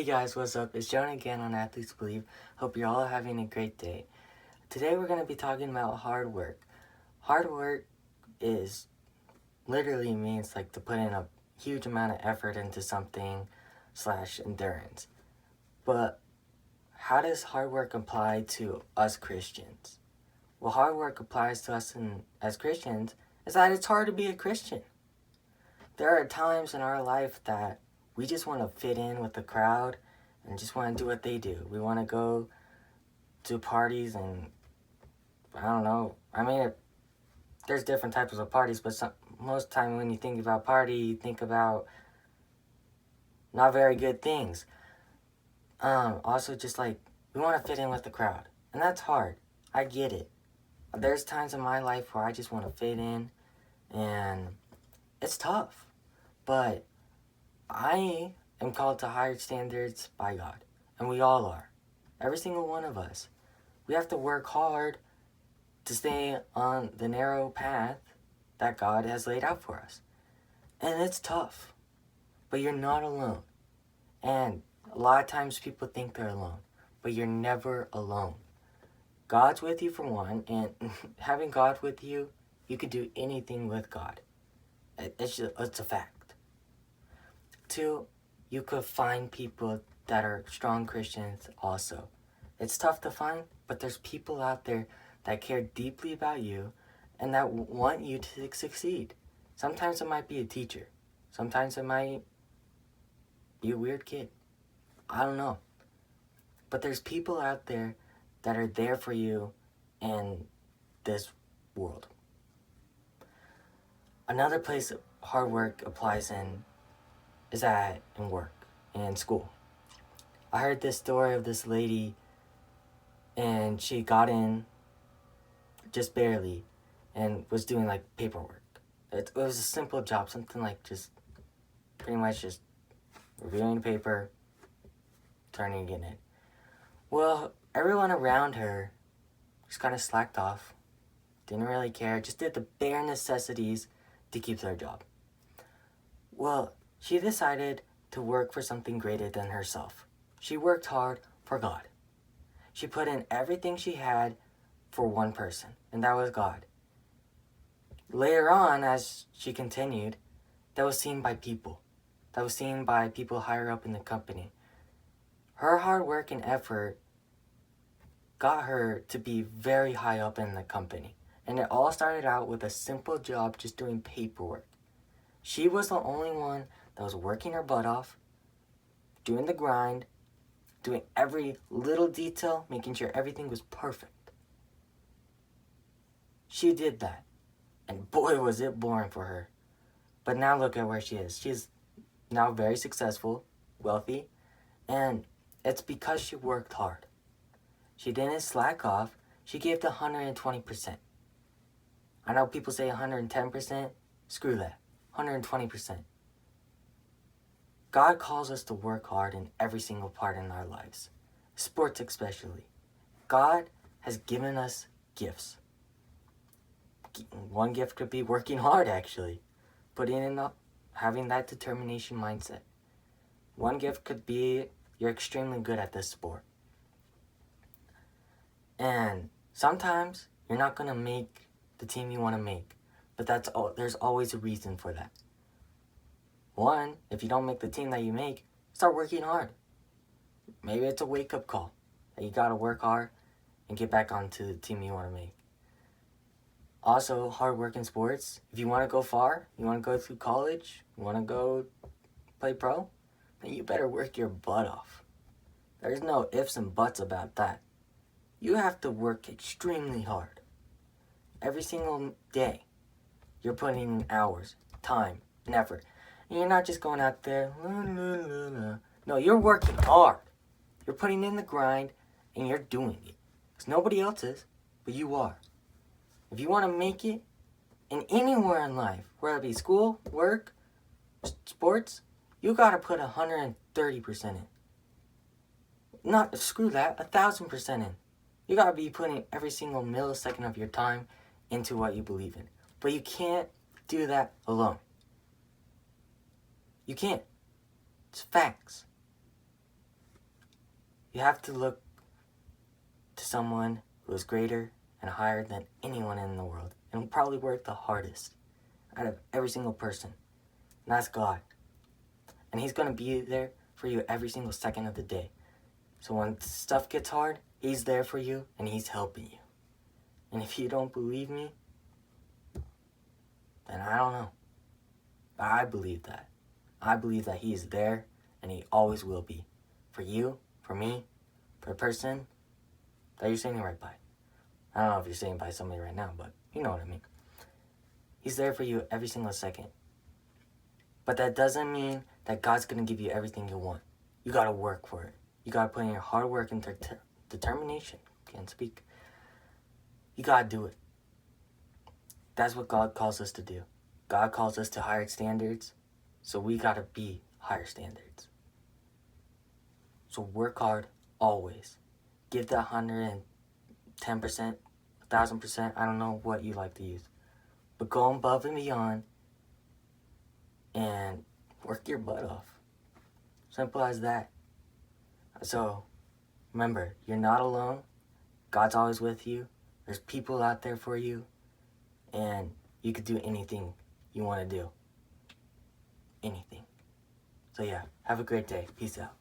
Hey guys, what's up? It's Jonah again on Athletes Believe. Hope you're all having a great day. Today we're going to be talking about hard work. Hard work is literally means like to put in a huge amount of effort into something / endurance. But how does hard work apply to us Christians? Well, hard work applies to us as Christians is that it's hard to be a Christian. There are times in our life that we just want to fit in with the crowd and just want to do what they do. We want to go to parties and I don't know. There's different types of parties, but most time when you think about party, you think about not very good things. Also just like we want to fit in with the crowd, and that's hard. I get it. There's times in my life where I just want to fit in, and it's tough. But I am called to higher standards by God, and we all are. Every single one of us. We have to work hard to stay on the narrow path that God has laid out for us. And it's tough, but you're not alone. And a lot of times people think they're alone, but you're never alone. God's with you for one, and having God with you, you could do anything with God. It's a fact. Two, you could find people that are strong Christians also. It's tough to find, but there's people out there that care deeply about you and that want you to succeed. Sometimes it might be a teacher. Sometimes it might be a weird kid. I don't know. But there's people out there that are there for you in this world. Another place hard work applies in is in work and in school. I heard this story of this lady and she got in just barely and was doing like paperwork. It was a simple job, something like just pretty much just reviewing the paper, turning it in. Well, everyone around her just kind of slacked off, didn't really care, just did the bare necessities to keep their job. Well, she decided to work for something greater than herself. She worked hard for God. She put in everything she had for one person, and that was God. Later on, as she continued, that was seen by people. That was seen by people higher up in the company. Her hard work and effort got her to be very high up in the company. And it all started out with a simple job just doing paperwork. She was the only one that was working her butt off, doing the grind, doing every little detail, making sure everything was perfect. She did that. And boy, was it boring for her. But now look at where she is. She's now very successful, wealthy, and it's because she worked hard. She didn't slack off. She gave the 120%. I know people say 110%. Screw that. 120%. God calls us to work hard in every single part in our lives. Sports especially. God has given us gifts. One gift could be working hard, actually. Having that determination mindset. One gift could be you're extremely good at this sport. And sometimes you're not going to make the team you want to make. But there's always a reason for that. One, if you don't make the team that you make, start working hard. Maybe it's a wake-up call that you got to work hard and get back onto the team you want to make. Also, hard work in sports. If you want to go far, you want to go through college, you want to go play pro, then you better work your butt off. There's no ifs and buts about that. You have to work extremely hard. Every single day, you're putting in hours, time, and effort. And you're not just going out there, No, you're working hard. You're putting in the grind, and you're doing it. Because nobody else is, but you are. If you want to make it in anywhere in life, whether it be school, work, sports, you got to put 130% in. Not, screw that, 1,000% in. You got to be putting every single millisecond of your time into what you believe in. But you can't do that alone. You can't. It's facts. You have to look to someone who is greater and higher than anyone in the world and will probably work the hardest out of every single person. And that's God. And He's going to be there for you every single second of the day. So when stuff gets hard, He's there for you and He's helping you. And if you don't believe me, then I don't know. But I believe that. I believe that He is there and He always will be. For you, for me, for a person that you're sitting right by. I don't know if you're sitting by somebody right now, but you know what I mean. He's there for you every single second. But that doesn't mean that God's going to give you everything you want. You got to work for it. You got to put in your hard work and determination. Can't speak. You got to do it. That's what God calls us to do. God calls us to higher standards, so we got to be higher standards. So work hard always. Give that 110%, 1,000%, I don't know what you like to use. But go above and beyond and work your butt off. Simple as that. So remember, you're not alone. God's always with you. There's people out there for you. And you could do anything you want to do. Anything. So yeah, have a great day. Peace out.